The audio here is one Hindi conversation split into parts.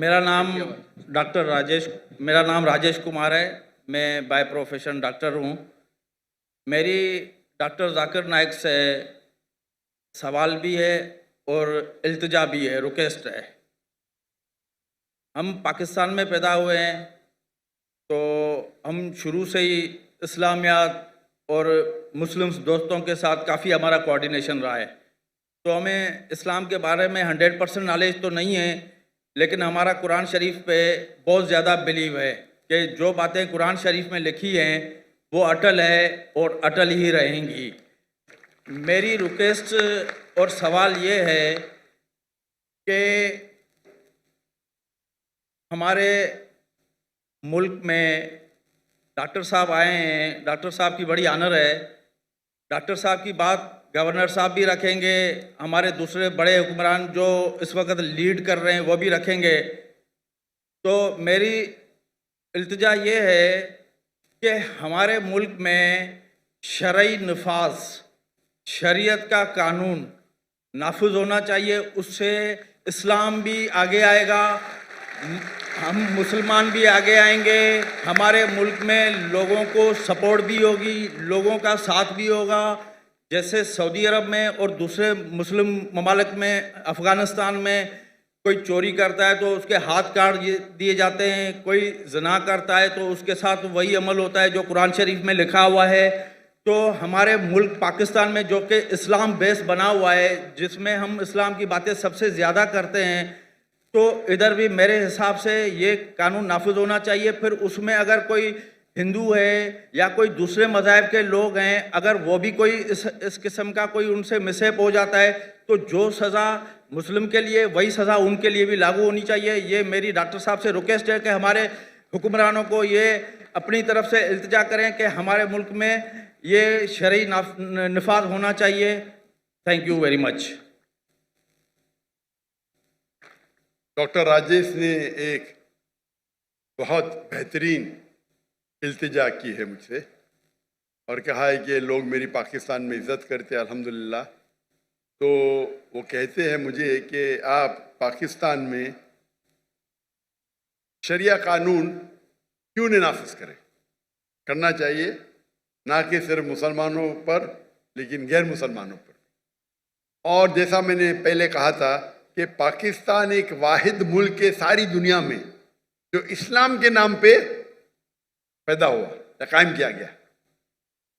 मेरा नाम मेरा नाम राजेश कुमार है। मैं बाय प्रोफेशन डॉक्टर हूँ। मेरी डॉक्टर जाकिर नाइक से सवाल भी है और इल्तिजा भी है, रिक्वेस्ट है। हम पाकिस्तान में पैदा हुए हैं, तो हम शुरू से ही इस्लामियात और मुस्लिम्स दोस्तों के साथ काफ़ी हमारा कोऑर्डिनेशन रहा है। तो हमें इस्लाम के बारे में 100% नॉलेज तो नहीं है, लेकिन हमारा कुरान शरीफ पे बहुत ज़्यादा बिलीव है कि जो बातें कुरान शरीफ में लिखी हैं वो अटल है और अटल ही रहेंगी। मेरी रिक्वेस्ट और सवाल ये है कि हमारे मुल्क में डॉक्टर साहब आए हैं, डॉक्टर साहब की बड़ी ऑनर है। डॉक्टर साहब की बात गवर्नर साहब भी रखेंगे, हमारे दूसरे बड़े हुक्मरान जो इस वक्त लीड कर रहे हैं वो भी रखेंगे। तो मेरी इल्तिजा ये है कि हमारे मुल्क में शरई नफाज, शरीयत का कानून नाफिज होना चाहिए। उससे इस्लाम भी आगे आएगा, हम मुसलमान भी आगे आएंगे, हमारे मुल्क में लोगों को सपोर्ट भी होगी, लोगों का साथ भी होगा। जैसे सऊदी अरब में और दूसरे मुस्लिम ममालिक में, अफ़गानिस्तान में कोई चोरी करता है तो उसके हाथ काट दिए जाते हैं, कोई ज़ना करता है तो उसके साथ वही अमल होता है जो कुरान शरीफ में लिखा हुआ है। तो हमारे मुल्क पाकिस्तान में, जो कि इस्लाम बेस बना हुआ है, जिसमें हम इस्लाम की बातें सबसे ज़्यादा करते हैं, तो इधर भी मेरे हिसाब से ये कानून नाफिज होना चाहिए। फिर उसमें अगर कोई हिंदू है या कोई दूसरे मज़ाहब के लोग हैं, अगर वो भी कोई इस किस्म का कोई उनसे मिसहैप हो जाता है, तो जो सज़ा मुस्लिम के लिए वही सज़ा उनके लिए भी लागू होनी चाहिए। ये मेरी डॉक्टर साहब से रिक्वेस्ट है कि हमारे हुक्मरानों को ये अपनी तरफ से इल्तिजा करें कि हमारे मुल्क में ये शरई नफाज होना चाहिए। Thank you very much. Doctor Rajesh ने एक बहुत बेहतरीन इल्तिजा की है मुझसे और कहा है कि लोग मेरी पाकिस्तान में इज़्ज़त करते हैं, अल्हम्दुलिल्लाह। तो वो कहते हैं मुझे कि आप पाकिस्तान में शरिया कानून क्यों नहीं नाफिज करें। करना चाहिए, ना कि सिर्फ मुसलमानों पर लेकिन गैर मुसलमानों पर। और जैसा मैंने पहले कहा था कि पाकिस्तान एक वाहिद मुल्क है सारी दुनिया में जो इस्लाम के नाम पे पैदा हुआ या कायम किया गया,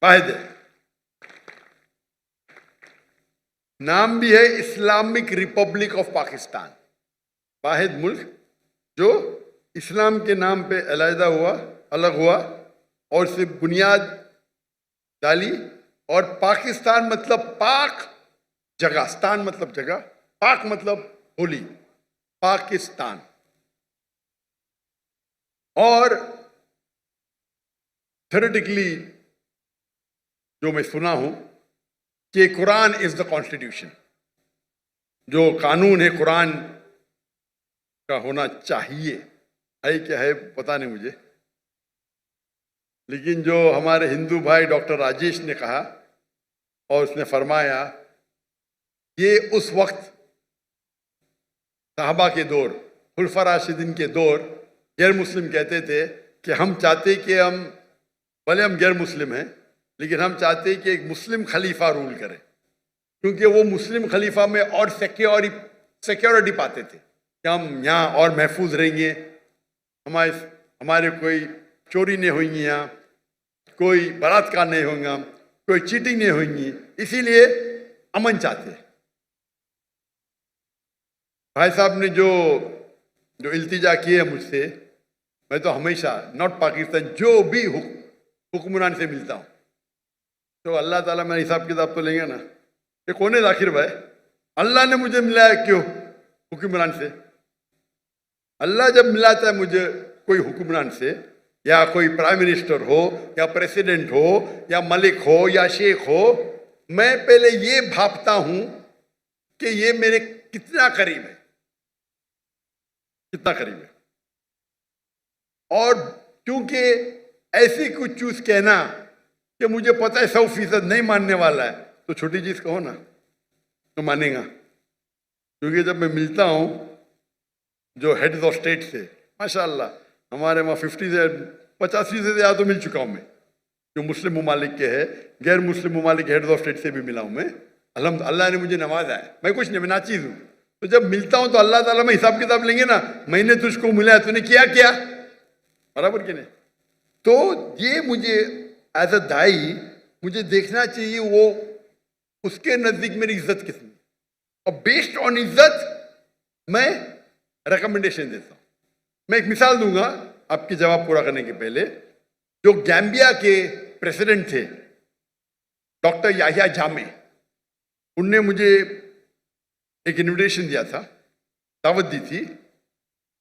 वाहिद है। नाम भी है इस्लामिक रिपब्लिक ऑफ पाकिस्तान, वाहिद मुल्क जो इस्लाम के नाम पे अलहदा हुआ, अलग हुआ और सिर्फ बुनियाद डाली। और पाकिस्तान मतलब पाक जगह, स्थान मतलब जगह, पाक मतलब होली, पाकिस्तान। और थ्योरेटिकली जो मैं सुना हूं कि कुरान इज द कॉन्स्टिट्यूशन, जो कानून है कुरान का होना चाहिए। है क्या है पता नहीं मुझे, लेकिन जो हमारे हिंदू भाई डॉक्टर राजेश ने कहा और उसने फरमाया, ये उस वक्त साहबा के दौर, खुलफा राशिदीन के दौर, गैर मुस्लिम कहते थे कि हम चाहते कि हम, भले हम गैर मुस्लिम हैं, लेकिन हम चाहते कि एक मुस्लिम खलीफा रूल करे, क्योंकि वो मुस्लिम खलीफा में और सिक्योरिटी पाते थे कि हम यहाँ और महफूज रहेंगे, हमारे कोई चोरी नहीं होंगी, यहाँ कोई बलात्कार नहीं होगा, कोई चीटिंग नहीं होगी, इसीलिए अमन चाहते हैं। भाई साहब ने जो इल्तिजा की है मुझसे, मैं तो हमेशा नॉट पाकिस्तान जो भी हुक्मरान से मिलता हूँ तो अल्लाह ताला मेरा हिसाब किताब तो लेंगे ना। ये कौन है जाकिर भाई? अल्लाह ने मुझे मिलाया क्यों हुक्मरान से? अल्लाह जब मिलाता है मुझे कोई हुक्मरान से, या कोई प्राइम मिनिस्टर हो या प्रेसिडेंट हो या मलिक हो या शेख हो, मैं पहले ये भापता हूं कि ये मेरे कितना करीब है, कितना करीब है। और क्योंकि ऐसी कुछ चीज कहना कि मुझे पता है 100% नहीं मानने वाला है, तो छोटी चीज कहो ना तो मानेगा। क्योंकि जब मैं मिलता हूं जो हेड्स ऑफ स्टेट थे, माशाल्लाह हमारे वहाँ 50 से 85 से ज़्यादा तो मिल चुका हूँ मैं, जो मुस्लिम ममालिक के हैं, गैर मुस्लिम ममालिक हेड्स ऑफ स्टेट से भी मिला हूँ मैं। अल्लाह ने मुझे नवाजा है, मैं कुछ नहीं, मैं नाचीज़ हूँ। तो जब मिलता हूँ तो अल्लाह ताला में हिसाब किताब लेंगे ना, मैंने तुझको मिला है, तूने किया क्या, बराबर कि नहीं। तो ये मुझे एज अ दाई मुझे देखना चाहिए वो उसके नज़दीक मेरी इज्जत कितनी, और बेस्ड ऑन इज्जत मैं रिकमेंडेशन देता हूँ। मैं एक मिसाल दूंगा आपकी जवाब पूरा करने के पहले। जो गैम्बिया के प्रेसिडेंट थे डॉक्टर याहिया जामे, उनने मुझे एक इनविटेशन दिया था, दावत दी थी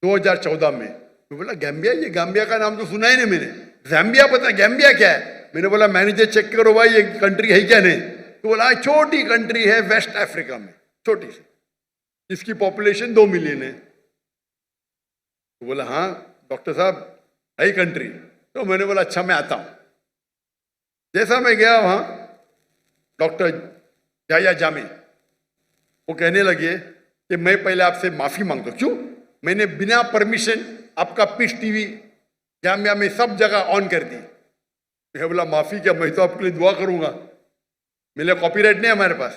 2014 में। मैं बोला गैम्बिया, ये गैम्बिया का नाम तो सुना ही नहीं मैंने, ज़ैम्बिया पता, गैम्बिया क्या है। मैंने बोला मैनेजर चेक करो भाई ये कंट्री है क्या नहीं। तो बोला छोटी कंट्री है वेस्ट अफ्रीका में, छोटी सी, इसकी पॉपुलेशन 2 मिलियन है। तो बोला हाँ डॉक्टर साहब है कंट्री। तो मैंने बोला अच्छा मैं आता हूँ। जैसा मैं गया वहाँ, डॉक्टर याहिया जामे वो कहने लगे कि मैं पहले आपसे माफ़ी मांगता हूँ। क्यों? मैंने बिना परमिशन आपका पीस टीवी गैम्बिया में सब जगह ऑन कर दी। मैं बोला माफ़ी क्या, मैं तो आपके लिए दुआ करूँगा, मेरे कॉपीराइट नहीं हमारे पास।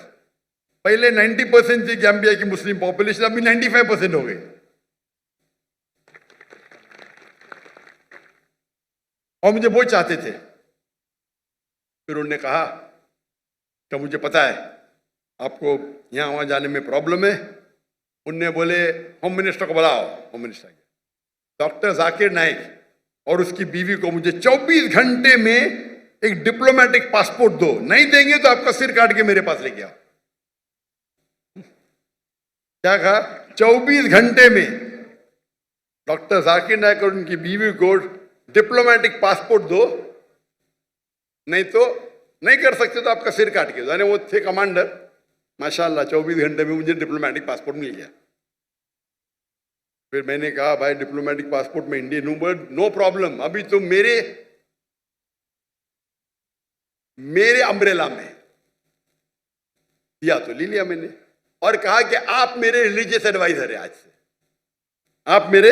पहले 90% थी गैम्बिया की मुस्लिम पॉपुलेशन, अभी 95% हो गई। और मुझे वो चाहते थे। फिर उन्होंने कहा कि मुझे पता है आपको यहाँ वहाँ जाने में प्रॉब्लम है। उनने बोले होम मिनिस्टर को बुलाओ। Home minister doctor Zakir Naik और उसकी बीवी को मुझे 24 घंटे में एक डिप्लोमेटिक पासपोर्ट दो, नहीं देंगे तो आपका सिर काट के मेरे पास लेके आओ। क्या कहा? 24 घंटे में डॉक्टर जाकिर नाइक और उनकी बीवी को डिप्लोमेटिक पासपोर्ट दो, नहीं तो नहीं कर सकते तो आपका सिर काट के। यानी वो थे कमांडर, माशाल्लाह 24 घंटे में मुझे डिप्लोमेटिक पासपोर्ट मिल गया। फिर मैंने कहा भाई डिप्लोमेटिक पासपोर्ट में इंडियन हूं, बट नो प्रॉब्लम, अभी तो मेरे अम्ब्रेला में दिया तो ले लिया मैंने, और कहा कि आप मेरे रिलीजियस एडवाइजर है, आज से आप मेरे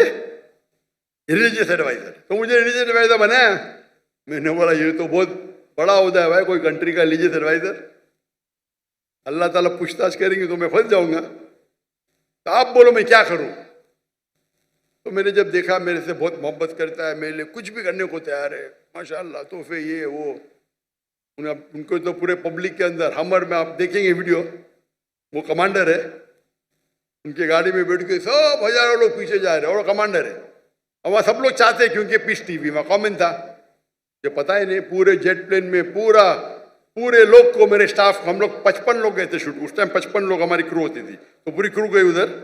रिलीजियस एडवाइजर। तो मुझे रिलीजियस एडवाइजर बनाया। मैंने बोला ये तो बहुत बड़ा होता है भाई, कोई कंट्री का रिलीजियस एडवाइजर। अल्लाह ताला पूछताछ करेंगे तो मैं फंस जाऊंगा, तो आप बोलो मैं क्या करूं। तो मैंने जब देखा मेरे से बहुत मोहब्बत करता है, मेरे लिए कुछ भी करने को तैयार है, माशाल्लाह, तोहफे ये वो। उनको तो पूरे पब्लिक के अंदर हमर में आप देखेंगे वीडियो, वो कमांडर है, उनकी गाड़ी में बैठ के सब हजारों लोग पीछे जा रहे हैं, और कमांडर है। और वहाँ सब लोग चाहते हैं क्योंकि पीस टीवी में कॉमन था। जो पता ही नहीं, पूरे जेट प्लेन में पूरे लोग को, मेरे स्टाफ, हम लोग 55 लोग गए थे शूट, उस टाइम 55 लोग हमारी क्रू होती थी, तो पूरी क्रू गई उधर।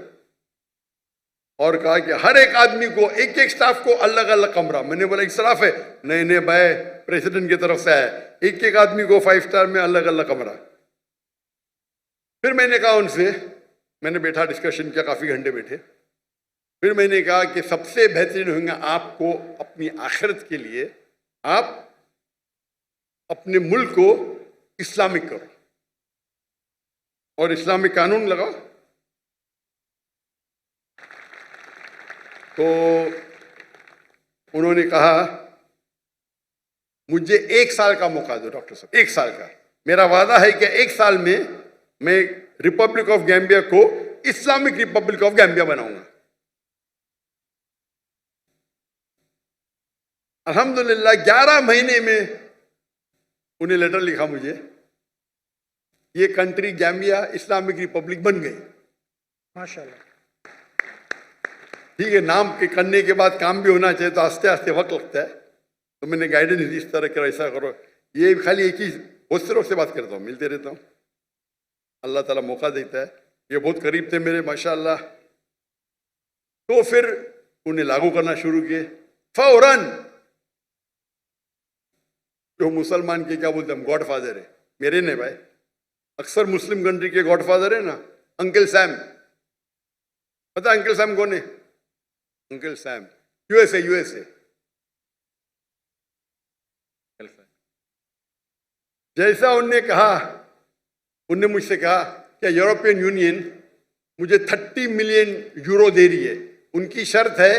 और कहा कि हर एक आदमी को, एक एक स्टाफ को अलग अलग कमरा। मैंने बोला एक स्टाफ है, नहीं भाई प्रेसिडेंट की तरफ से आया, एक एक आदमी को 5 स्टार में अलग अलग कमरा। फिर मैंने कहा उनसे, मैंने बैठा डिस्कशन किया, काफी घंटे बैठे। फिर मैंने कहा कि सबसे बेहतरीन होगा आपको अपनी आखिरत के लिए आप अपने मुल्क को इस्लामिक करो और इस्लामिक कानून लगाओ। तो उन्होंने कहा मुझे 1 साल का मौका दो डॉक्टर साहब, 1 साल का। मेरा वादा है कि 1 साल में मैं रिपब्लिक ऑफ गैम्बिया को इस्लामिक रिपब्लिक ऑफ गैम्बिया बनाऊंगा। अल्हम्दुलिल्लाह 11 महीने में उन्हें लेटर लिखा मुझे, ये कंट्री गैम्बिया इस्लामिक रिपब्लिक बन गई, माशाल्लाह। ठीक है, नाम के करने के बाद काम भी होना चाहिए, तो आस्ते आस्ते वक्त लगता है। तो मैंने गाइडेंस दी, इस तरह करो, ऐसा करो। ये खाली एक ही, बहुत से लोग से बात करता हूँ, मिलते रहता हूँ, अल्लाह ताला मौका देता है। ये बहुत करीब थे मेरे, माशाल्लाह। तो फिर उन्हें लागू करना शुरू किए फौरन। जो मुसलमान के क्या बोलते हैं, गॉड फादर है, मेरे नहीं भाई, अक्सर मुस्लिम कंट्री के गॉड फादर है ना, अंकल सैम। पता अंकल सैम कौन है? Uncle Sam USA. जैसा उनने कहा, उनने मुझसे कहा कि यूरोपियन यूनियन मुझे 30 मिलियन यूरो दे रही है। उनकी शर्त है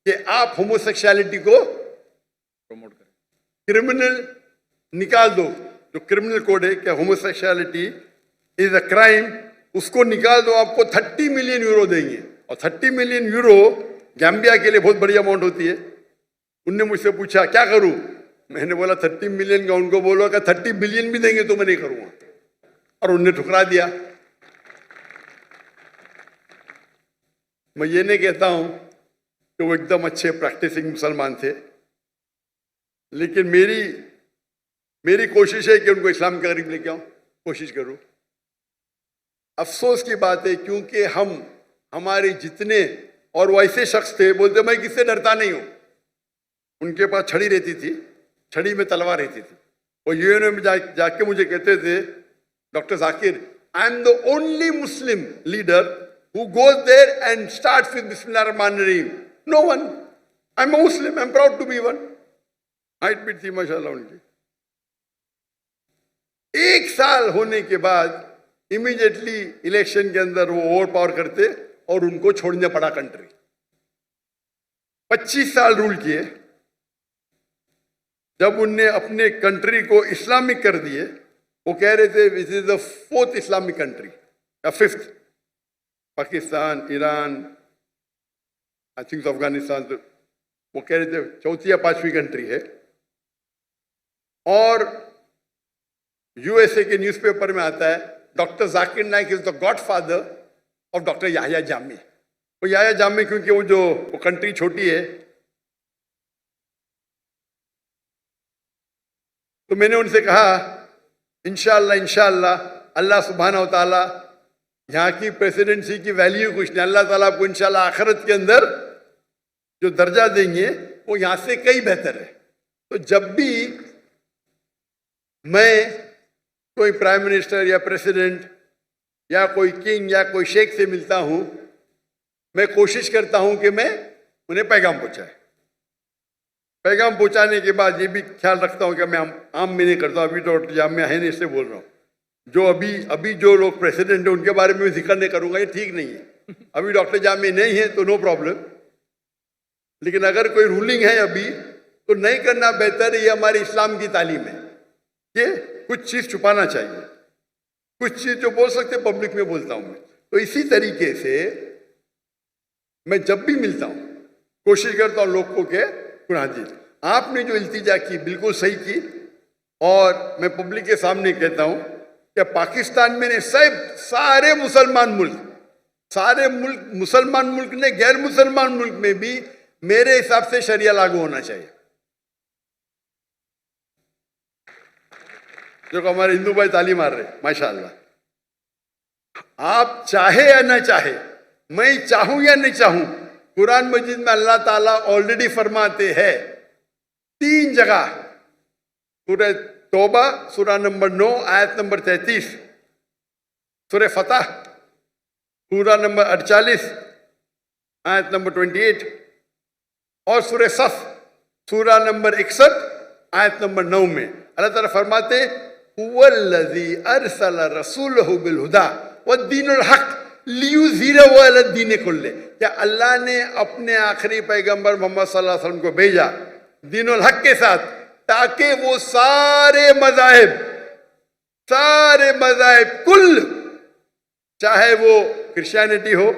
कि आप होमोसेक्सुअलिटी को प्रमोट करें। क्रिमिनल निकाल दो, जो क्रिमिनल कोड है कि होमोसेक्सुअलिटी इज अ क्राइम, उसको निकाल दो, आपको 30 मिलियन यूरो देंगे। और 30 मिलियन यूरो गैम्बिया के लिए बहुत बड़ी अमाउंट होती है। उनने मुझसे पूछा क्या करूं, मैंने बोला 30 मिलियन का, उनको बोला कि 30 बिलियन भी देंगे तो मैं नहीं करूंगा, और उनने ठुकरा दिया। मैं ये नहीं कहता हूं कि वो एकदम अच्छे प्रैक्टिसिंग मुसलमान थे, लेकिन मेरी कोशिश है कि उनको इस्लाम के करीब लेके आऊं, कोशिश करूं। अफसोस की बात है क्योंकि हमारे जितने, और वो ऐसे शख्स थे, बोलते मैं किससे डरता नहीं हूं। उनके पास छड़ी रहती थी, छड़ी में तलवार रहती थी। वो यूएनओ में जाके मुझे कहते थे, doctor Zakir, I am the only Muslim leader who goes there and starts with Bismillah Rahman Rahim. No one. I'm a Muslim. I'm proud to be one. Height भी थी माशाल्लाह उनकी। एक साल होने के बाद इमीडिएटली इलेक्शन के अंदर वो ओवर पावर करते और उनको छोड़ने पड़ा कंट्री। 25 साल रूल किए। जब उनने अपने कंट्री को इस्लामिक कर दिए, वो कह रहे थे this is the 4th Islamic country या 5th। Pakistan, Iran, I think Afghanistan, तो वो कह रहे थे 4th या 5वीं कंट्री है। और यूएसए के न्यूज़पेपर में आता है doctor Zakir Naik is the godfather of doctor Yahya Jami. वो याह्या जामी क्योंकि वो कंट्री छोटी है, तो मैंने उनसे कहा इंशाअल्लाह अल्लाह सुब्हानहू व तआला, यहाँ की प्रेसिडेंसी की वैल्यू कुछ नहीं, अल्लाह ताला आपको इंशाअल्लाह आखिरत के अंदर जो दर्जा देंगे वो यहाँ से कई बेहतर है। तो जब भी मैं कोई प्राइम मिनिस्टर या प्रेसिडेंट या कोई किंग या कोई शेख से मिलता हूँ, मैं कोशिश करता हूँ कि मैं उन्हें पैगाम पहुँचाए। पैगाम पहुँचाने के बाद ये भी ख्याल रखता हूँ कि मैं आम में नहीं करता हूँ। अभी तो जामिया है नहीं, इससे बोल रहा हूँ। जो अभी जो लोग प्रेसिडेंट है उनके बारे में जिक्र नहीं करूँगा, ये ठीक नहीं है। अभी डॉक्टर जामिया नहीं है तो नो प्रॉब्लम, लेकिन अगर कोई रूलिंग है अभी तो नहीं करना बेहतर है। ये हमारे इस्लाम की तालीम है कि कुछ चीज़ छुपाना चाहिए, कुछ चीज़ जो बोल सकते पब्लिक में बोलता हूँ मैं। तो इसी तरीके से मैं जब भी मिलता हूँ कोशिश करता हूँ लोग को के हाँ जी आपने जो इल्तिजा की बिल्कुल सही की। और मैं पब्लिक के सामने कहता हूँ कि पाकिस्तान में ने सारे मुसलमान मुल्क ने गैर मुसलमान मुल्क में भी मेरे हिसाब से शरिया लागू होना चाहिए। जो हमारे हिंदू भाई ताली मार रहे माशाअल्लाह। आप चाहे या ना चाहे, मैं चाहूं या नहीं चाहूं, कुरान मजीद में अल्लाह ताला ऑलरेडी फरमाते हैं 3 जगह, सूरह तौबा सूरह नंबर 9 आयत नंबर 33, सूरह फतह सूरह नंबर 48 आयत नंबर 28 और सूरह सफ सूरह नंबर 61 आयत नंबर 9 में अल्लाह ताला फरमाते हुवल्लज़ी अरसल रसूलहु बिल हुदा वद्दीनुल हक लियुज़हिरहु अलद्दीन कुल्ले। क्या अल्लाह ने अपने आखिरी पैगंबर मोहम्मद सल्लल्लाहु अलैहि वसल्लम को भेजा दीनुल हक के साथ, ताकि वो सारे मज़ाहिब कुल, चाहे वो क्रिश्चियनिटी हो,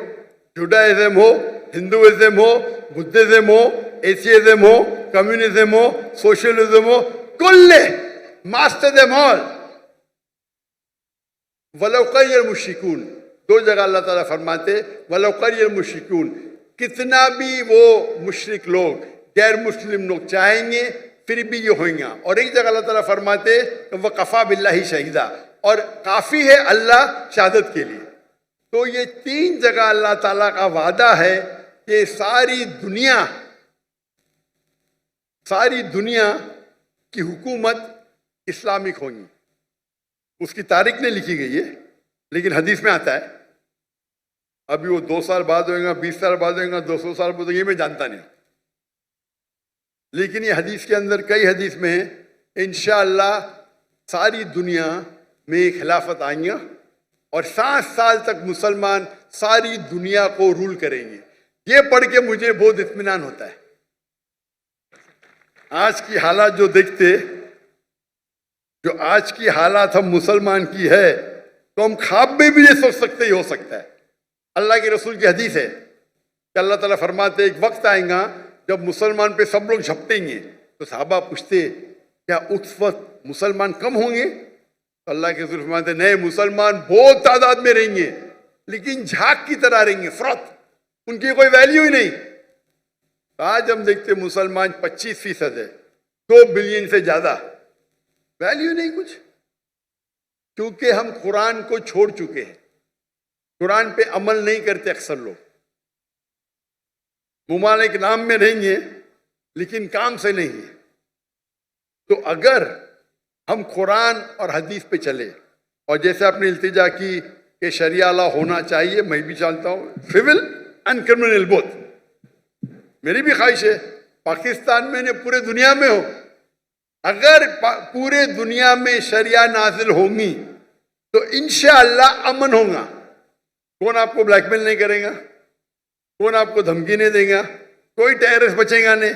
जुडाइज्म हो, हिंदुइज्म हो, बुद्धिज्म हो, एथियज्म हो, कम्युनिज्म हो, सोशलिज्म हो, कुल्ले मास्टर देम ऑल वलौ करियल मुश्रिकून। 2 जगह अल्लाह ताला फरमाते वलौ करियल मुश्रिकून, कितना भी वो मुश्रिक लोग गैर मुस्लिम लोग चाहेंगे फिर भी ये होंगे। और एक जगह अल्लाह ताला फरमाते वह कफ़ा बिल्लाही शहीदा, और काफ़ी है अल्लाह शहादत के लिए। तो ये 3 जगह अल्लाह ताला का वादा है कि सारी दुनिया की हुकूमत इस्लामिक होगी। उसकी तारीख नहीं लिखी गई है, लेकिन हदीस में आता है। अभी वो 2 साल बाद होगा, 20 साल बाद होगा, 200 साल बाद, ये मैं जानता नहीं, लेकिन ये हदीस के अंदर कई हदीस में है इंशाअल्लाह सारी दुनिया में खिलाफत आएंगे और 7 साल तक मुसलमान सारी दुनिया को रूल करेंगे। ये पढ़ के मुझे बहुत इत्मीनान होता है। आज की हालात जो देखते, जो आज की हालात हम मुसलमान की है, तो हम ख्वाब में भी ये सोच सकते ही हो सकता है। अल्लाह के रसूल की हदीस है कि अल्लाह ताला फरमाते एक वक्त आएगा जब मुसलमान पे सब लोग झपटेंगे, तो साहबा पूछते क्या उस वक्त मुसलमान कम होंगे? तो अल्लाह के रसूल फरमाते नहीं, मुसलमान बहुत तादाद में रहेंगे, लेकिन झाग की तरह रहेंगे, फ्रॉथ, उनकी कोई वैल्यू ही नहीं। आज हम देखते मुसलमान 25% है, 2 बिलियन से ज्यादा, वैल्यू नहीं कुछ, क्योंकि हम कुरान को छोड़ चुके हैं। कुरान पे अमल नहीं करते अक्सर लोग, मुमालिक नाम में रहेंगे लेकिन काम से नहीं है। तो अगर हम कुरान और हदीस पे चले, और जैसे आपने इल्तिजा की कि शरिया लॉ होना चाहिए, मैं भी चाहता हूं, सिविल एंड क्रिमिनल बोथ, मेरी भी ख्वाहिश है पाकिस्तान में ने पूरे दुनिया में हो। अगर पूरे दुनिया में शरिया नाजिल होंगी तो इंशाअल्लाह अमन होगा। कौन आपको ब्लैकमेल नहीं करेगा, कौन आपको धमकी नहीं देगा, कोई टेररिस्ट बचेगा नहीं,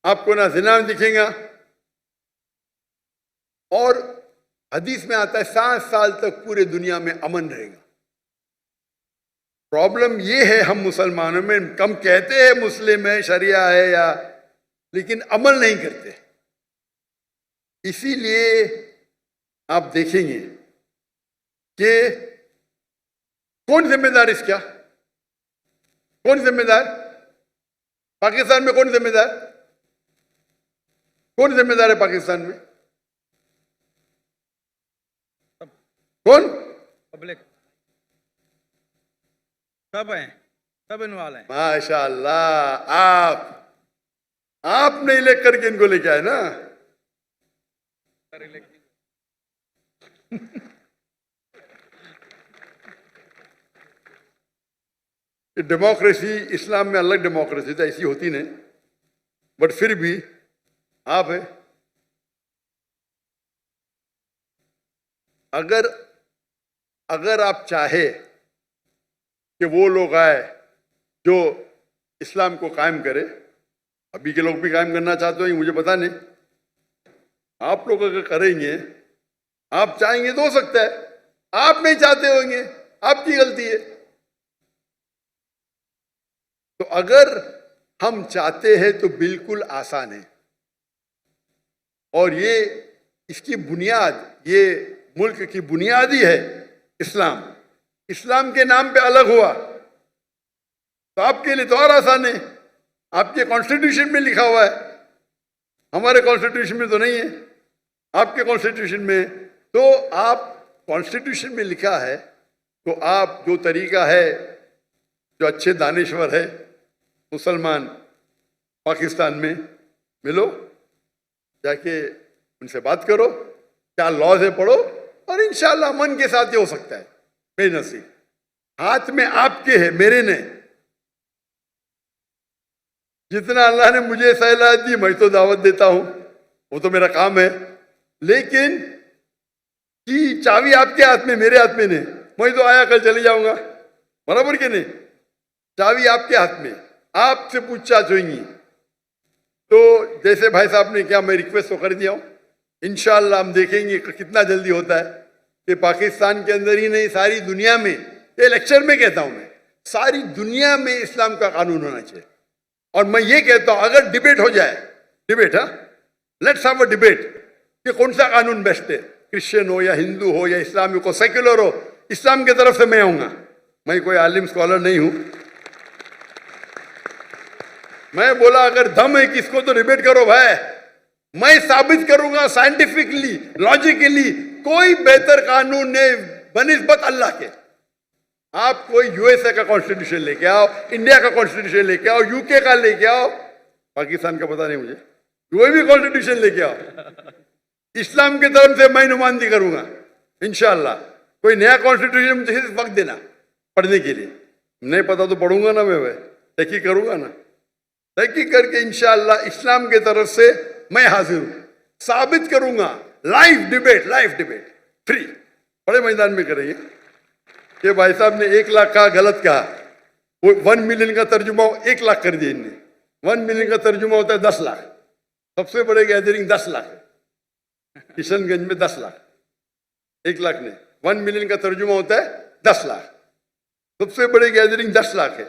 आपको ना जिना दिखेगा। और हदीस में आता है 7 साल तक पूरे दुनिया में अमन रहेगा। प्रॉब्लम ये है हम मुसलमानों में, कम कहते हैं मुस्लिम है, शरिया है या, लेकिन अमल नहीं करते। इसीलिए आप देखेंगे कि कौन जिम्मेदार इसका, कौन जिम्मेदार? पाकिस्तान में कौन जिम्मेदार? कौन जिम्मेदार है पाकिस्तान में? कौन? पब्लिक, सब हैं, सब इन्वॉल्व हैं। माशाअल्लाह, आप नहीं लेकर के इनको लेके आए ना। डेमोक्रेसी इस्लाम में अलग डेमोक्रेसी तो ऐसी होती नहीं, बट फिर भी आप है। अगर आप चाहे कि वो लोग आए जो इस्लाम को कायम करे, अभी के लोग भी कायम करना चाहते हो मुझे पता नहीं, आप लोग अगर करेंगे, आप चाहेंगे तो हो सकता है, आप नहीं चाहते होंगे, आपकी गलती है। तो अगर हम चाहते हैं तो बिल्कुल आसान है, और ये इसकी बुनियाद, ये मुल्क की बुनियाद ही है इस्लाम। इस्लाम के नाम पे अलग हुआ तो आपके लिए तो और आसान है, आपके कॉन्स्टिट्यूशन में लिखा हुआ है, हमारे कॉन्स्टिट्यूशन में तो नहीं है, आपके कॉन्स्टिट्यूशन में। तो आप कॉन्स्टिट्यूशन में लिखा है, तो आप जो तरीका है, जो अच्छे दानिश्वर है मुसलमान पाकिस्तान में, मिलो, जाके उनसे बात करो, क्या लॉज है पढ़ो, और इंशाल्लाह मन के साथ ये हो सकता है। बेनसीब हाथ में आपके है, मेरे ने। जितना अल्लाह ने मुझे सलाहियत दी मैं तो दावत देता हूं, वो तो मेरा काम है, लेकिन कि चाबी आपके हाथ में, मेरे हाथ में नहीं। मैं तो आया कल चले जाऊंगा, बराबर के नहीं? चाबी आपके हाथ में, आपसे पूछताछ होगी। तो जैसे भाई साहब ने क्या, मैं रिक्वेस्ट तो कर दिया हूं, इंशाअल्लाह हम देखेंगे कितना जल्दी होता है कि पाकिस्तान के अंदर ही नहीं, सारी दुनिया में, ये लेक्चर में कहता हूं मैं, सारी दुनिया में इस्लाम का कानून होना चाहिए। और मैं ये कहता हूं अगर डिबेट हो जाए, debate, let's have a debate कि कौन सा कानून बेस्ट है, क्रिश्चियन हो या हिंदू हो या इस्लामिक हो, सेक्युलर हो, इस्लाम की तरफ से मैं आऊंगा। मैं कोई आलिम स्कॉलर नहीं हूं, मैं बोला अगर दम है किसको तो डिबेट करो भाई, मैं साबित करूंगा साइंटिफिकली, लॉजिकली, कोई बेहतर कानून नहीं बनिस्बत अल्लाह के। आप कोई यूएसए का कॉन्स्टिट्यूशन लेके आओ, इंडिया का कॉन्स्टिट्यूशन लेके आओ, यूके का लेके आओ, पाकिस्तान का पता नहीं मुझे, कोई भी कॉन्स्टिट्यूशन लेके आओ, इस्लाम की तरफ से मैं नुमाइंदगी करूंगा इंशाअल्लाह। कोई नया कॉन्स्टिट्यूशन मुझे वक्त देना पढ़ने के लिए, नहीं पता तो पढ़ूंगा ना, मैं तहकीक करूंगा ना, तहकीक करके इंशाअल्लाह इस्लाम की तरफ से मैं हाजिर हूं, साबित करूंगा। लाइव डिबेट फ्री, बड़े मैदान में करेंगे। कि भाई साहब ने 1 लाख कहा, गलत कहा। वो 1 मिलियन का तर्जुमा 1 लाख कर दिया इनने। 1 मिलियन का तर्जुमा होता है 10 लाख। सबसे बड़े गैदरिंग 10 लाख है, किशनगंज में 10 लाख। 1 लाख नहीं, 1 मिलियन का तर्जुमा होता है 10 लाख। सबसे बड़ी गैदरिंग 10 लाख है।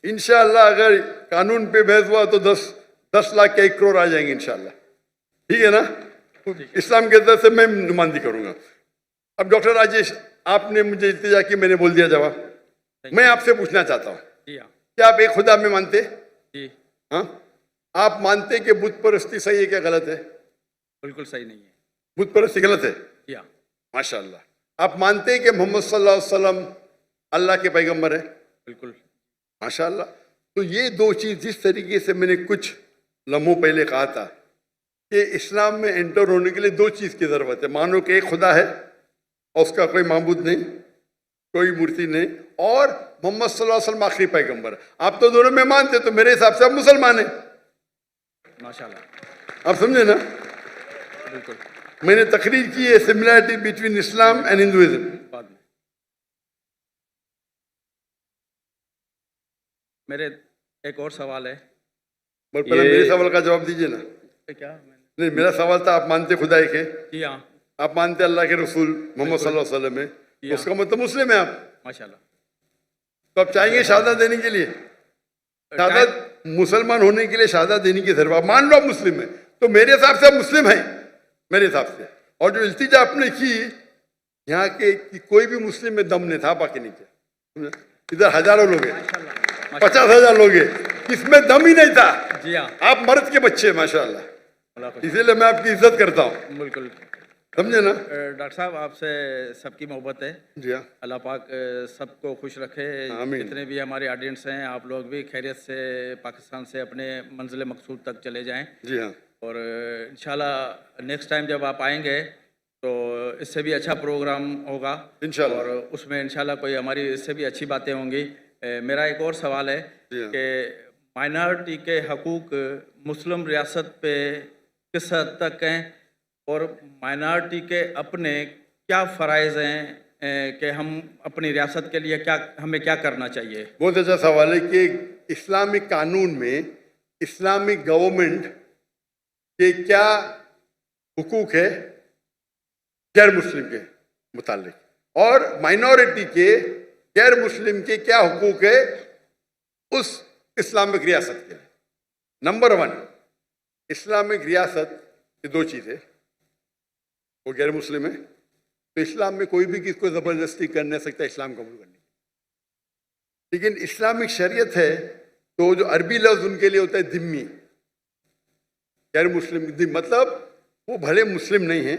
इंशाअल्लाह अगर कानून पे बहस हुआ तो 10 लाख के 1 करोड़ आ जाएंगे इंशाअल्लाह। ठीक है ना? इस्लाम के तरफ से मैं नुमाइंदगी करूंगा। अब डॉक्टर राजेश, आपने मुझे इल्तिजा की, मैंने बोल दिया जवाब। मैं आपसे पूछना चाहता हूँ, जी हाँ, क्या आप एक खुदा में मानते? जी हाँ, आप मानते कि बुत परस्ती सही है क्या गलत है? बिल्कुल सही नहीं है। बुत परस्ती गलत है? जी हाँ, माशाअल्लाह। आप मानते हैं कि मोहम्मद सल्लल्लाहु अलैहि वसल्लम अल्लाह के पैगंबर है? बिल्कुल। माशाअल्लाह। तो ये दो चीज, जिस तरीके से मैंने कुछ लम्हों पहले कहा था कि इस्लाम में एंटर होने के लिए 2 चीज की जरूरत है। मानो कि एक खुदा है और उसका कोई माबूद नहीं, कोई मूर्ति नहीं, और मोहम्मद सल्लल्लाहु अलैहि वसल्लम आखिरी पैगंबर। आप तो दोनों में मानते, तो मेरे हिसाब से आप मुसलमान हैं। माशाल्लाह। आप समझे ना? बिल्कुल। मैंने तकरीर की है similarity between Islam and Hinduism. बाद में मेरे एक और सवाल है। पहले मेरे सवाल का जवाब दीजिए ना। क्या? नहीं, मेरा सवाल था, आप मानते खुदा एक है? जी हाँ, आप मानते अल्लाह के रसूल मोहम्मद सल्लल्लाहु अलैहि वसल्लम है, तो उसका मतलब मुस्लिम है आप। माशाल्लाह। तो आप चाहेंगे शहादत देने के लिए? शहादत, मुसलमान होने के लिए शहादत देने की जरूरत। मान लो आप मुस्लिम है, तो मेरे हिसाब से आप मुस्लिम हैं, मेरे हिसाब से। और जो इल्तिजा आपने की यहाँ के कि कोई भी मुस्लिम में दम नहीं था, बाकी नहीं किया। इधर हजारों लोग हैं, 50,000 लोग हैं, इसमें दम ही नहीं था। जी हाँ, आप मर्द के बच्चे हैं माशाअल्लाह, इसीलिए मैं आपकी इज्जत करता हूँ। बिल्कुल। समझे ना? डॉक्टर साहब, आपसे सबकी मोहब्बत है। जी हाँ, अल्लाह पाक सबको खुश रखे। आमीन। जितने भी हमारे ऑडियंस हैं, आप लोग भी खैरियत से पाकिस्तान से अपने मंजिल मकसूद तक चले जाएं। जी हाँ, और इंशाल्लाह नेक्स्ट टाइम जब आप आएंगे तो इससे भी अच्छा प्रोग्राम होगा इंशाल्लाह। और उसमें इंशाल्लाह कोई हमारी इससे भी अच्छी बातें होंगी। मेरा एक और सवाल है जी हाँ। कि माइनॉरिटी के हकूक़ मुस्लिम रियासत पे किस हद तक हैं और माइनॉरिटी के अपने क्या फ़राइज़ हैं कि हम अपनी रियासत के लिए हमें क्या करना चाहिए? बहुत अच्छा सवाल है कि इस्लामिक कानून में इस्लामिक गवर्नमेंट के क्या हुकूक है गैर मुस्लिम के मुतालिक, और माइनॉरिटी के गैर मुस्लिम के क्या हुकूक है उस इस्लामिक रियासत के। नंबर 1, इस्लामिक रियासत ये 2 चीज़ें, वो गैर मुस्लिम है, तो इस्लाम में कोई भी किसको ज़बरदस्ती कर नहीं सकता इस्लाम कबूल करने। लेकिन इस्लामिक शरीयत है तो जो अरबी लफ्ज़ उनके लिए होता है दिम्मी, गैर मुस्लिम। मतलब वो भले मुस्लिम नहीं है,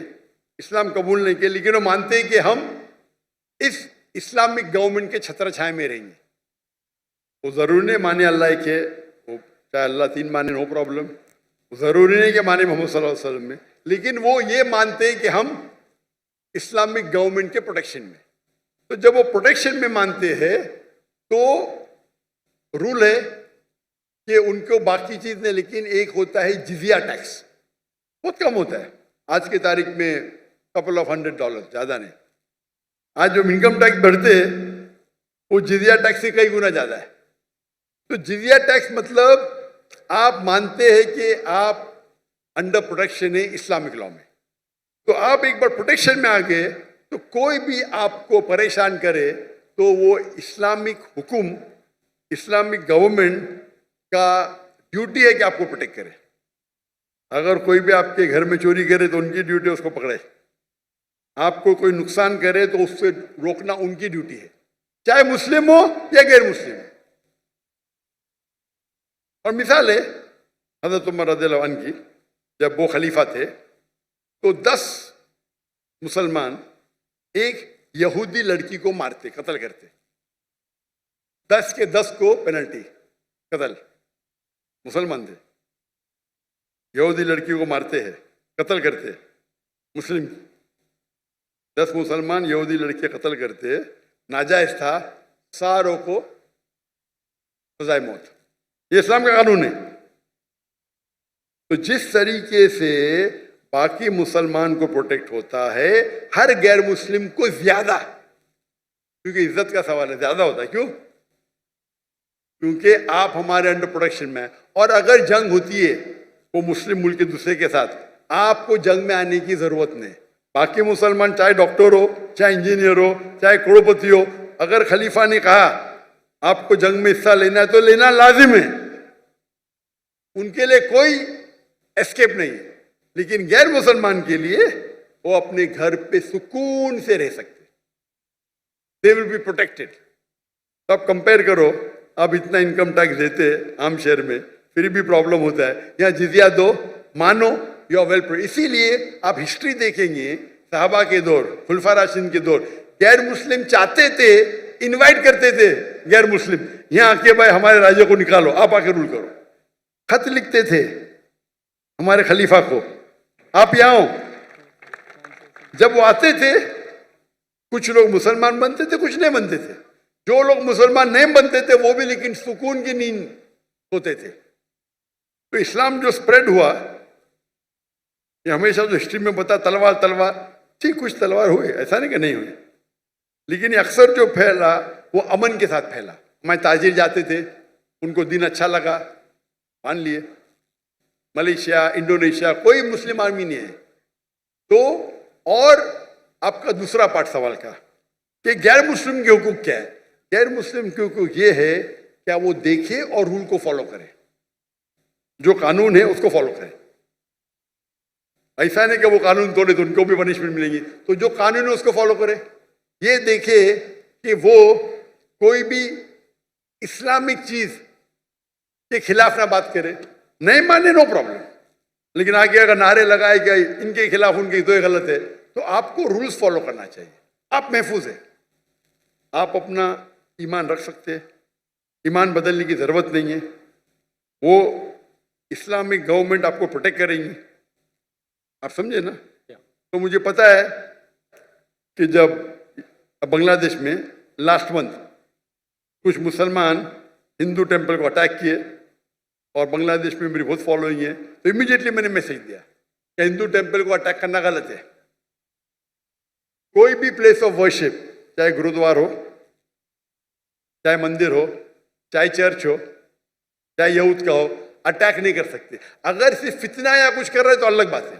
इस्लाम कबूल नहीं किया, लेकिन वो मानते हैं कि हम इस इस्लामिक गवर्नमेंट के छत्र छाए में रहेंगे। वो ज़रूरी नहीं माने अल्लाह एक है, वो चाहे अल्लाह 3 माने, नो प्रॉब्लम। ज़रूरी नहीं कि माने मोहम्मद सल्लल्लाहु अलैहि वसल्लम में, लेकिन वो ये मानते हैं कि हम इस्लामिक गवर्नमेंट के प्रोटेक्शन में। तो जब वो प्रोटेक्शन में मानते हैं तो रूल है कि उनको बाकी चीज़ नहीं, लेकिन एक होता है जिजिया टैक्स, बहुत कम होता है आज की तारीख में, कपल ऑफ $100, ज़्यादा नहीं। आज जो इनकम टैक्स बढ़ते हैं वो जिजिया टैक्स से कई गुना ज़्यादा है। तो जिजिया टैक्स मतलब आप मानते हैं कि आप अंडर प्रोटेक्शन है इस्लामिक लॉ में। तो आप एक बार प्रोटेक्शन में आ गए तो कोई भी आपको परेशान करे तो वो इस्लामिक हुकुम, इस्लामिक गवर्नमेंट का ड्यूटी है कि आपको प्रोटेक्ट करे। अगर कोई भी आपके घर में चोरी करे तो उनकी ड्यूटी है उसको पकड़े, आपको कोई नुकसान करे तो उससे रोकना उनकी ड्यूटी है, चाहे मुस्लिम हो या गैर मुस्लिम। और मिसाल है हज़रत उमर रज़ियल्लाहु अन्हु की, जब वो खलीफा थे तो 10 मुसलमान एक यहूदी लड़की को मारते, कत्ल करते, 10 के 10 को पेनल्टी, कत्ल। मुसलमान थे, यहूदी लड़की को मारते हैं, कत्ल करते, मुस्लिम 10 मुसलमान यहूदी लड़के कत्ल करते, नाजायज था, सारों को सजाए मौत। ये इस्लाम का कानून है। तो जिस तरीके से बाकी मुसलमान को प्रोटेक्ट होता है, हर गैर मुस्लिम को ज्यादा क्योंकि इज्जत का सवाल है, ज्यादा होता है। क्यों? क्योंकि आप हमारे अंडर प्रोटेक्शन में हैं, और अगर जंग होती है वो मुस्लिम मुल्क के दूसरे के साथ, आपको जंग में आने की जरूरत नहीं। बाकी मुसलमान चाहे डॉक्टर हो, चाहे इंजीनियर हो, चाहे करोड़पति हो, अगर खलीफा ने कहा आपको जंग में हिस्सा लेना है तो लेना लाजिम है, उनके लिए कोई एस्केप नहीं है। लेकिन गैर मुसलमान के लिए वो अपने घर पे सुकून से रह सकते, दे विल बी प्रोटेक्टेड। तो आप कंपेयर करो, आप इतना इनकम टैक्स देते हैं आम शहर में, फिर भी प्रॉब्लम होता है। यहाँ जिजिया दो, मानो, यू आर वेल। इसीलिए आप हिस्ट्री देखेंगे, सहाबा के दौर, खुलफा राशिदीन के दौर, गैर मुस्लिम चाहते थे, इनवाइट करते थे गैर मुस्लिम, यहाँ आके भाई हमारे राज्य को निकालो, आप आके रूल करो। खत लिखते थे हमारे खलीफा को, आप यहाँ हो। जब वो आते थे, कुछ लोग मुसलमान बनते थे, कुछ नहीं बनते थे। जो लोग मुसलमान नहीं बनते थे वो भी लेकिन सुकून की नींद सोते थे। तो इस्लाम जो स्प्रेड हुआ, ये हमेशा जो हिस्ट्री में बता तलवार तलवार, ठीक कुछ तलवार हुए, ऐसा नहीं कि नहीं हुए, लेकिन ये अक्सर जो फैला वो अमन के साथ फैला। हमारे ताजिर जाते थे, उनको दिन अच्छा लगा, मान लिए। मलेशिया, इंडोनेशिया, कोई मुस्लिम आर्मी नहीं है। तो और आपका दूसरा पार्ट सवाल का कि गैर मुस्लिम के हुकूक क्या है? गैर मुस्लिम के हुकूक ये है क्या वो देखे और रूल को फॉलो करे, जो कानून है उसको फॉलो करे। ऐसा नहीं कि वो कानून तोड़े तो उनको भी पनिशमेंट मिलेगी, तो जो कानून है उसको फॉलो करे। ये देखे कि वो कोई भी इस्लामिक चीज के खिलाफ ना बात करे, नहीं माने नो प्रॉब्लम, लेकिन आगे अगर नारे लगाए गए इनके खिलाफ उनके तो ये गलत है, तो आपको रूल्स फॉलो करना चाहिए। आप महफूज है, आप अपना ईमान रख सकते हैं, ईमान बदलने की जरूरत नहीं है। वो इस्लामिक गवर्नमेंट आपको प्रोटेक्ट करेंगी, आप समझे ना। तो मुझे पता है कि जब बांग्लादेश में लास्ट मंथ कुछ मुसलमान हिंदू टेम्पल को अटैक किए, और बांग्लादेश में मेरी बहुत फॉलोइंग है, तो इमीडिएटली मैंने मैसेज दिया कि हिंदू टेम्पल को अटैक करना गलत है। कोई भी प्लेस ऑफ वर्शिप, चाहे गुरुद्वार हो, चाहे मंदिर हो, चाहे चर्च हो, चाहे यहूद का हो, अटैक नहीं कर सकते। अगर सिर्फ फितना या कुछ कर रहे तो अलग बात है,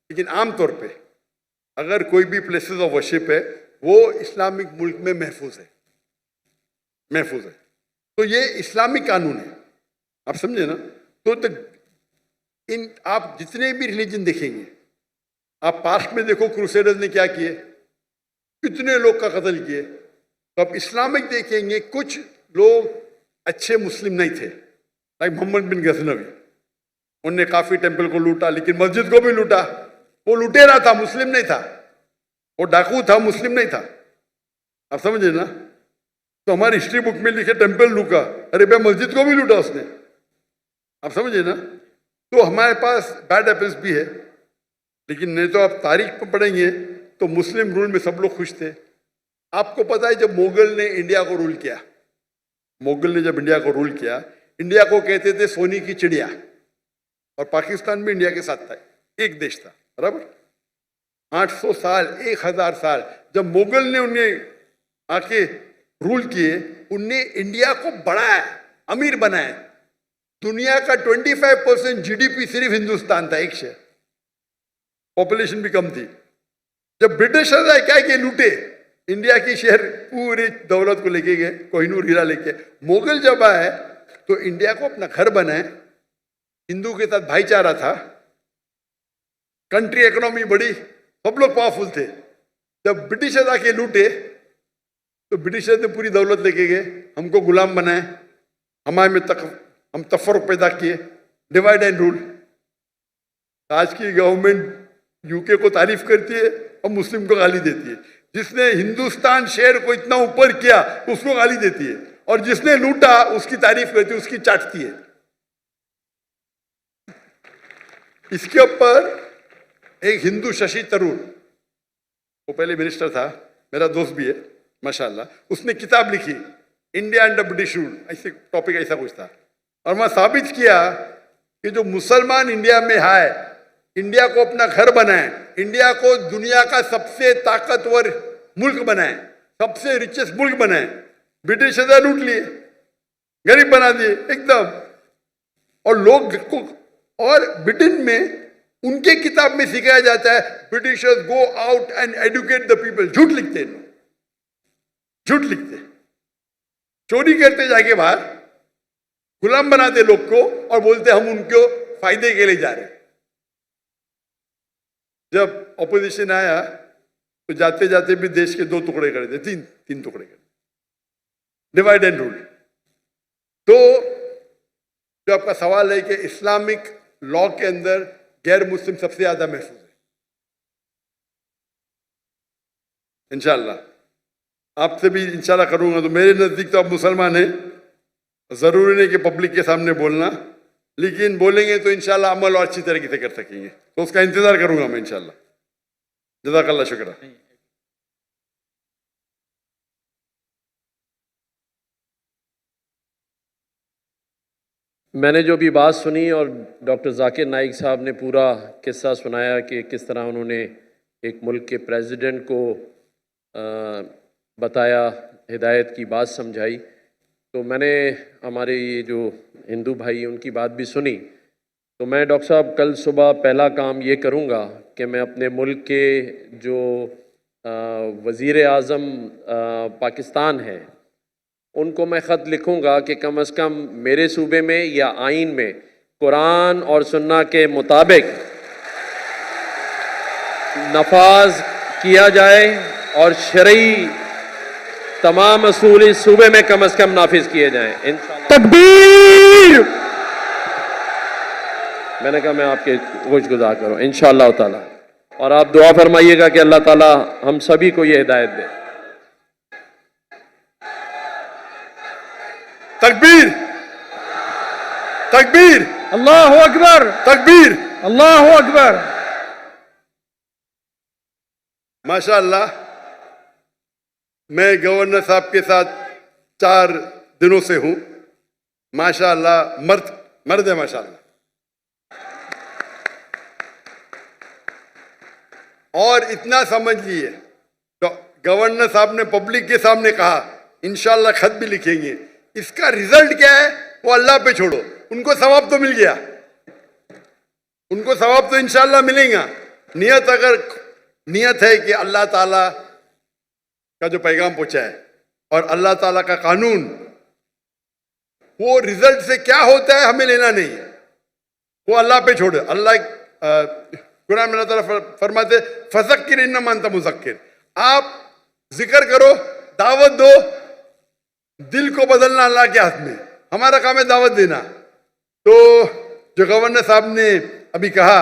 लेकिन आमतौर पे अगर कोई भी प्लेसेस ऑफ वर्शिप है वो इस्लामिक मुल्क में महफूज है, महफूज है। तो ये इस्लामिक कानून है, आप समझे ना। तो इन आप जितने भी रिलीजन देखेंगे, आप पास्ट में देखो क्रूसेडर्स ने क्या किए, कितने लोग का कत्ल किए। तो आप इस्लामिक देखेंगे, कुछ लोग अच्छे मुस्लिम नहीं थे, लाइक मोहम्मद बिन गजनवी, उनने काफी टेम्पल को लूटा, लेकिन मस्जिद को भी लूटा। वो लुटेरा था, मुस्लिम नहीं था, वो डाकू था, मुस्लिम नहीं था, आप समझे ना। तो हमारी हिस्ट्री बुक में लिखे टेम्पल लूटा, अरे भाई मस्जिद को भी लूटा उसने, आप समझे ना। तो हमारे पास बैड एपल्स भी है, लेकिन नहीं तो आप तारीख पर पढ़ेंगे तो मुस्लिम रूल में सब लोग खुश थे। आपको पता है जब मुगल ने इंडिया को रूल किया, मुगल ने जब इंडिया को रूल किया, इंडिया को कहते थे सोने की चिड़िया, और पाकिस्तान भी इंडिया के साथ था, एक देश था, बराबर। 800 साल, 1000 साल जब मुगल ने उन्हें आके रूल किए, उनने इंडिया को बढ़ाया, अमीर बनाया। दुनिया का 25% जीडीपी सिर्फ हिंदुस्तान था, एक शहर, पॉपुलेशन भी कम थी। जब ब्रिटिशर्स आए क्या किए, लूटे इंडिया की शहर, पूरी दौलत को लेके गए, कोहिनूर हीरा लेके। मुगल जब आए तो इंडिया को अपना घर बनाए, हिंदू के साथ भाईचारा था, कंट्री इकोनॉमी बड़ी, सब लोग पावरफुल थे। जब ब्रिटिशर्स आके लूटे तो ब्रिटिशर्स ने पूरी दौलत लेके गए, हमको गुलाम बनाए, हमारे में हम तफरुक पैदा किए, डिवाइड एंड रूल। आज की गवर्नमेंट यूके को तारीफ करती है और मुस्लिम को गाली देती है। जिसने हिंदुस्तान शहर को इतना ऊपर किया उसको गाली देती है, और जिसने लूटा उसकी तारीफ करती है, उसकी चाटती है। इसके ऊपर एक हिंदू शशि तरूर, वो पहले मिनिस्टर था, मेरा दोस्त भी है माशाल्लाह, उसने किताब लिखी इंडिया अंडर ब्रिटिश रूल, ऐसे टॉपिक ऐसा कुछ था। और मैं साबित किया कि जो मुसलमान इंडिया में है, इंडिया को अपना घर बनाए, इंडिया को दुनिया का सबसे ताकतवर मुल्क बनाए, सबसे रिचेस्ट मुल्क बनाए, ब्रिटिश ने लूट लिए, गरीब बना दिए एकदम। और लोग को, और ब्रिटेन में उनके किताब में सिखाया जाता है Britishers go out and educate the people. झूठ लिखते हैं, झूठ लिखते, चोरी करते जाके बाहर, गुलाम बनाते लोग को और बोलते हम उनको फायदे के लिए जा रहे। जब ऑपोजिशन आया तो जाते जाते भी देश के 2 टुकड़े कर दिए, तीन टुकड़े कर, डिवाइड एंड रूल। तो जो आपका सवाल है कि इस्लामिक लॉ के अंदर गैर मुस्लिम सबसे ज्यादा महफूज है, इंशाल्लाह आपसे भी इंशाल्लाह करूंगा। तो मेरे नजदीक तो आप मुसलमान हैं, जरूरी नहीं कि पब्लिक के सामने बोलना, लेकिन बोलेंगे तो इंशाल्लाह अमल और अच्छी तरीके से कर सकेंगे, तो उसका इंतजार करूंगा मैं इंशाल्लाह। जज़ाकल्लाह, शुक्र। मैंने जो भी बात सुनी और डॉक्टर जाकिर नाइक साहब ने पूरा किस्सा सुनाया कि किस तरह उन्होंने एक मुल्क के प्रेसिडेंट को बताया, हिदायत की बात समझाई, तो मैंने हमारे ये जो हिंदू भाई उनकी बात भी सुनी। तो मैं डॉक्टर साहब कल सुबह पहला काम ये करूँगा कि मैं अपने मुल्क के जो वज़ीर आज़म पाकिस्तान है उनको मैं ख़त लिखूँगा कि कम से कम मेरे सूबे में या आइन में कुरान और सुन्ना के मुताबिक नफाज किया जाए और शरई तमाम असूल इस सूबे में कम से कम नाफिज किए जाएं। तकबीर। मैंने कहा मैं आपके गुज़ार करूँ इंशाअल्लाह ताला, और आप दुआ फरमाइएगा कि अल्लाह ताला हम सभी को ये हिदायत दे। तकबीर, तकबीर, अल्लाहु अकबर, तकबीर, अल्लाहु अकबर। माशाअल्लाह, मैं गवर्नर साहब के साथ 4 दिनों से हूं। माशाअल्लाह, मर्द है माशाअल्लाह। और इतना समझ लिए, तो गवर्नर साहब ने पब्लिक के सामने कहा इंशाअल्लाह खत भी लिखेंगे, इसका रिजल्ट क्या है वो अल्लाह पे छोड़ो, उनको सवाब तो मिल गया, उनको सवाब तो इंशाअल्लाह मिलेगा। नियत अगर नियत है कि अल्लाह ताला का जो पैगाम पहुंचा है और अल्लाह ताला का कानून, वो रिजल्ट से क्या होता है हमें लेना नहीं है, वो अल्लाह पे छोड़ो। अल्लाह कुरान में अल्लाह ताला फरमाते फज़क्किर इन्नमा अंता मुज़क्किर, आप जिक्र करो, दावत दो, दिल को बदलना अल्लाह के हाथ में, हमारा काम है दावत देना। तो जो गवर्नर साहब ने अभी कहा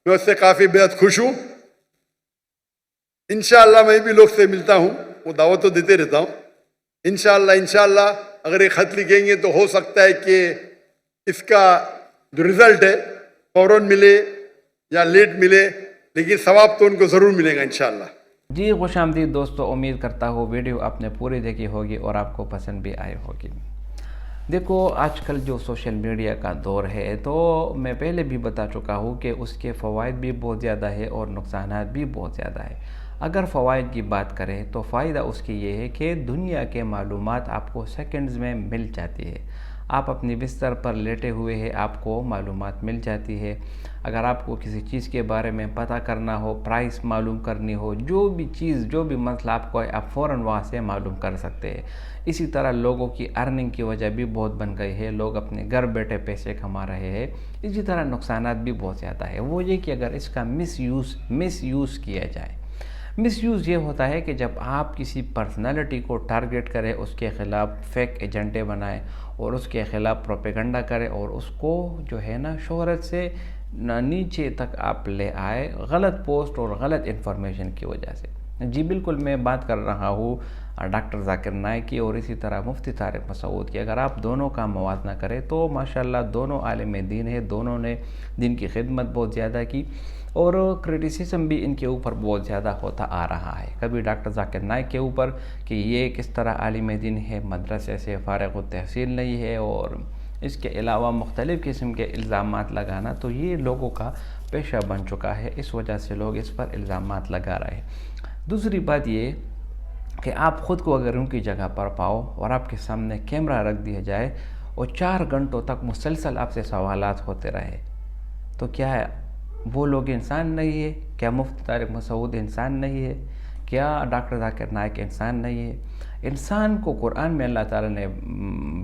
मैं उससे काफी बेहद खुश हूं। इंशाअल्लाह मैं भी लोग से मिलता हूं, वो दावत तो देते रहता हूं। इंशाअल्लाह अगर ये खत लिखेंगे तो हो सकता है कि इसका जो रिजल्ट है फौरन मिले या लेट मिले, लेकिन सवाब तो उनको ज़रूर मिलेगा इंशाअल्लाह। जी खुशामदीद दोस्तों, उम्मीद करता हूँ वीडियो आपने पूरी देखी होगी और आपको पसंद भी आई होगी। देखो आजकल जो सोशल मीडिया का दौर है, तो मैं पहले भी बता चुका हूँ कि उसके फ़वाइद भी बहुत ज़्यादा है और नुकसानात भी बहुत ज़्यादा है। अगर फ़वाइद की बात करें तो फ़ायदा उसकी ये है कि दुनिया के मालूमात आपको सेकंड्स में मिल जाती है। आप अपने बिस्तर पर लेटे हुए हैं, आपको मालूमात मिल जाती है। अगर आपको किसी चीज़ के बारे में पता करना हो, प्राइस मालूम करनी हो, जो भी चीज़, जो भी मसला आपको है, आप फ़ौरन वहाँ से मालूम कर सकते हैं। इसी तरह लोगों की अर्निंग की वजह भी बहुत बन गई है, लोग अपने घर बैठे पैसे कमा रहे हैं। इसी तरह नुकसानात भी बहुत ज़्यादा है। वो ये कि अगर इसका मिसयूज़ किया जाए। मिसयूज़ ये होता है कि जब आप किसी पर्सनालिटी को टारगेट करें, उसके ख़िलाफ़ फेक एजेंडे बनाएं और उसके ख़िलाफ़ प्रोपेगेंडा करें और उसको जो है ना शोहरत से नीचे तक आप ले आए, गलत पोस्ट और गलत इन्फॉर्मेशन की वजह से। जी बिल्कुल, मैं बात कर रहा हूँ डॉक्टर जाकिर नाइक की और इसी तरह मुफ्ती तारिक मसूद की। अगर आप दोनों का मवाज़ना करें तो माशाल्लाह दोनों आलिम दीन है, दोनों ने दिन की खिदमत बहुत ज़्यादा की और क्रिटिसिज्म भी इनके ऊपर बहुत ज़्यादा होता आ रहा है। कभी डॉक्टर जाकिर नाइक के ऊपर कि ये किस तरह आलिम दीन है, मदरसे से फ़ारिग़ तहसील नहीं है, और इसके अलावा मुख्तलिफ़ किस्म के इल्ज़ामात लगाना, तो ये लोगों का पेशा बन चुका है। इस वजह से लोग इस पर इल्ज़ामात लगा रहे हैं। दूसरी बात ये कि आप ख़ुद को अगर उनकी जगह पर पाओ और आपके सामने कैमरा रख दिया जाए और 4 घंटों तक मुसलसल आपसे सवालात होते रहे, तो क्या है वो लोग इंसान नहीं है? क्या मुफ्ती तारिक मसूद इंसान नहीं है? क्या डॉक्टर जाकिर नाइक इंसान नहीं है? इंसान को कुरान में अल्लाह ताला ने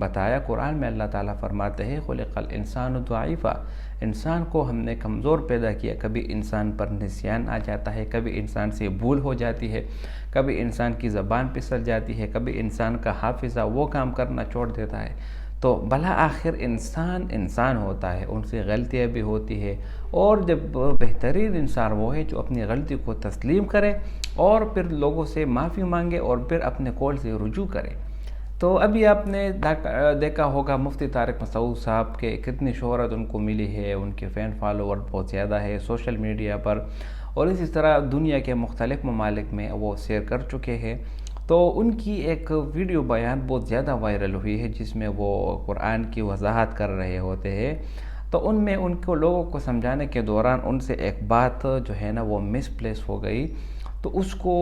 बताया, कुरान में अल्लाह ताला फरमाते हैं खुलिक़ल इंसानु ज़ईफ़ा, इंसान को हमने कमज़ोर पैदा किया। कभी इंसान पर निस्यान आ जाता है, कभी इंसान से भूल हो जाती है, कभी इंसान की ज़बान फिसल जाती है, कभी इंसान का हाफिज़ा वो काम करना छोड़ देता है। तो भला आखिर इंसान इंसान होता है, उनसे गलतियाँ भी होती है, और जब बेहतरीन इंसान वो है जो अपनी गलती को तस्लीम करे और फिर लोगों से माफ़ी मांगे और फिर अपने कौल से रुजू करे। तो अभी आपने देखा होगा मुफ्ती तारिक मसूद साहब के कितनी शोहरत उनको मिली है, उनके फ़ैन फॉलोवर बहुत ज़्यादा है सोशल मीडिया पर, और इसी तरह दुनिया के मुख्तलिफ़ ममालिक में वो शेयर कर चुके हैं। तो उनकी एक वीडियो बयान बहुत ज़्यादा वायरल हुई है जिसमें वो कुरान की वजाहत कर रहे होते हैं। तो उनमें उनको लोगों को समझाने के दौरान उनसे एक बात जो है ना वो मिसप्लेस हो गई, तो उसको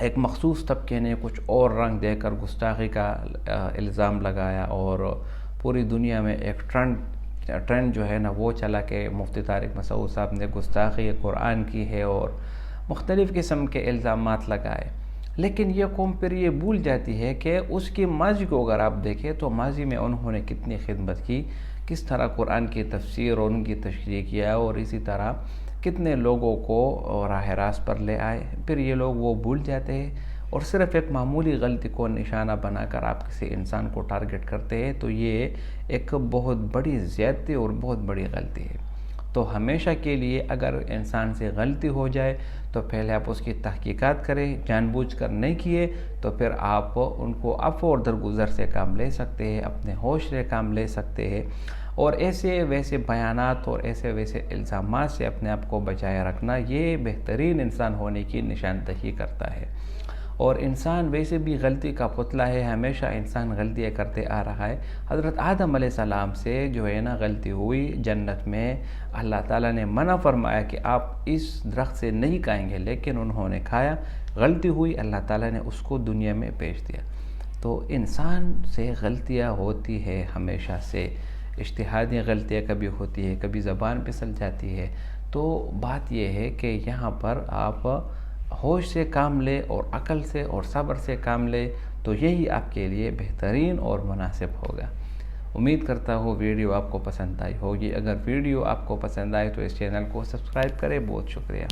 एक मखसूस तबके ने कुछ और रंग देकर गुस्ताखी का इल्ज़ाम लगाया, और पूरी दुनिया में एक ट्रेंड जो है ना वो चला कि मुफ्ती तारिक मसूद साहब ने गुस्ताखी कुरान की है और मुख्तलिफ़ किस्म के इल्ज़ामात लगाए। लेकिन ये कौम फिर ये भूल जाती है कि उसकी माजी को अगर आप देखें तो माजी में उन्होंने कितनी खिदमत की, किस तरह कुरान की तफसीर और उनकी तशरीह किया, और इसी तरह कितने लोगों को राह रास्त पर ले आए। फिर ये लोग वो भूल जाते हैं और सिर्फ़ एक मामूली गलती को निशाना बनाकर आप किसी इंसान को टारगेट करते हैं, तो ये एक बहुत बड़ी ज़्यादती और बहुत बड़ी गलती है। तो हमेशा के लिए अगर इंसान से गलती हो जाए तो पहले आप उसकी तहकीकात करें, जानबूझकर नहीं किए तो फिर आप उनको अफ़व और दरगुज़र से काम ले सकते हैं, अपने होश से काम ले सकते हैं, और ऐसे वैसे बयानात और ऐसे वैसे इल्ज़ामात से अपने आप को बचाए रखना ये बेहतरीन इंसान होने की निशानदही करता है। और इंसान वैसे भी गलती का पुतला है, हमेशा इंसान गलतियाँ करते आ रहा है। हज़रत आदम अलैहिस्सलाम से जो है ना गलती हुई, जन्नत में अल्लाह ताला ने मना फरमाया कि आप इस दरख्त से नहीं खाएंगे, लेकिन उन्होंने खाया, गलती हुई, अल्लाह ताला ने उसको दुनिया में भेज दिया। तो इंसान से गलतियाँ होती है हमेशा से, इज्तिहादी गलतियाँ कभी होती है, कभी ज़बान फिसल जाती है। तो बात यह है कि यहाँ पर आप होश से काम ले और अकल से और सब्र से काम ले, तो यही आपके लिए बेहतरीन और मुनासिब होगा। उम्मीद करता हूँ वीडियो आपको पसंद आई होगी। अगर वीडियो आपको पसंद आए तो इस चैनल को सब्सक्राइब करें। बहुत शुक्रिया।